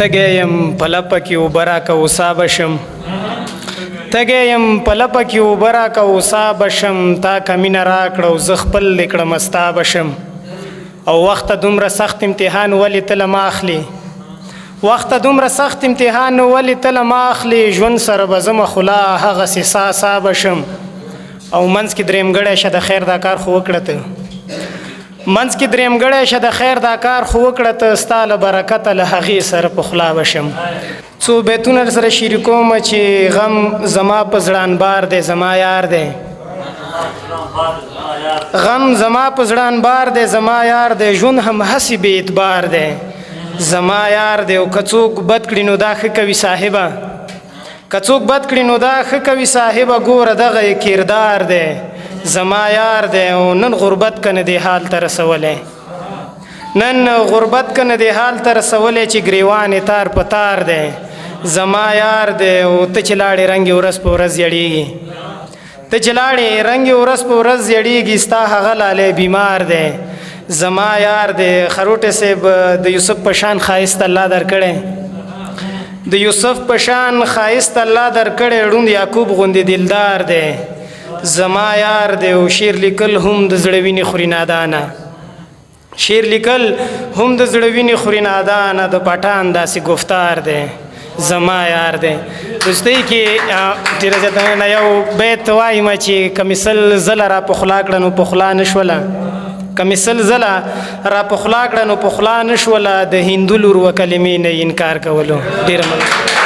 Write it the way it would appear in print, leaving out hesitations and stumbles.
تګیم په لپه کې اوبه راکه اوسا بشم تګیم په لپه کې اوبه راکه اوسا بشم تا که مینه راکړه او زه خپل دې کړم ستا بشم او وخته دومره سخت امتحان ولې ته له ما اخلي وخته دومره سخت امتحان ولې ته له ما اخلي ژوند سره به زه مخلا هغسې سا سا بشم او منځ کې دریم ګړی شه د خیر دا کار خو وکړه ته منځ کې دریم ګړی شه د خیر دا کار خو وکړه ته ستا له برکته له هغې سره پخلا بشم څو بیتونه سره شریکوم چې غم زما په زړه انبار دی زما یار دی غم زما په زړه انبار دی زما یار دی ژوند هم هسې بې اعتبار دی زما یار دی او که څوک بد کړي نو دا ښه کوي صاحبه که څوک بد کړي نو دا ښه کوي صاحبه ګوره دغه یې کردار دی زما یار دی او نن غربت کنه دی حال ته رسولی نن غربت کنه دی حال ته رسولی چې ګریوان تار په تار دی زما یار دی او ته چې لاړې رنګې ورځ په ورځ زیړېږي ته چې لاړې رنګې ورځ په ورځ زیړېږي ستا هغه لالی بیمار دی زما یار دی خروټې صاحب د یوسف په شان ښایست الله درکړی د یوسف په شان ښایست الله درکړی ړوند یعقوب غوندې دلدار دی زما یار دی او شعر لیکل هم د زړه وینې خوري نادانه شعر لیکل هم د زړه وینې خوري نادانه د پټان داسې گفتار دی زما یار دی دوستۍ کې ډېره زیاته نه یو بیت وایم چې که مثل زله را پخلا کړه نو پخلا نه شوله که مثل زله را پخلا کړه نو پخلا نه شوله د هندو لور و کلمې نه انکار کولو ډېره مننه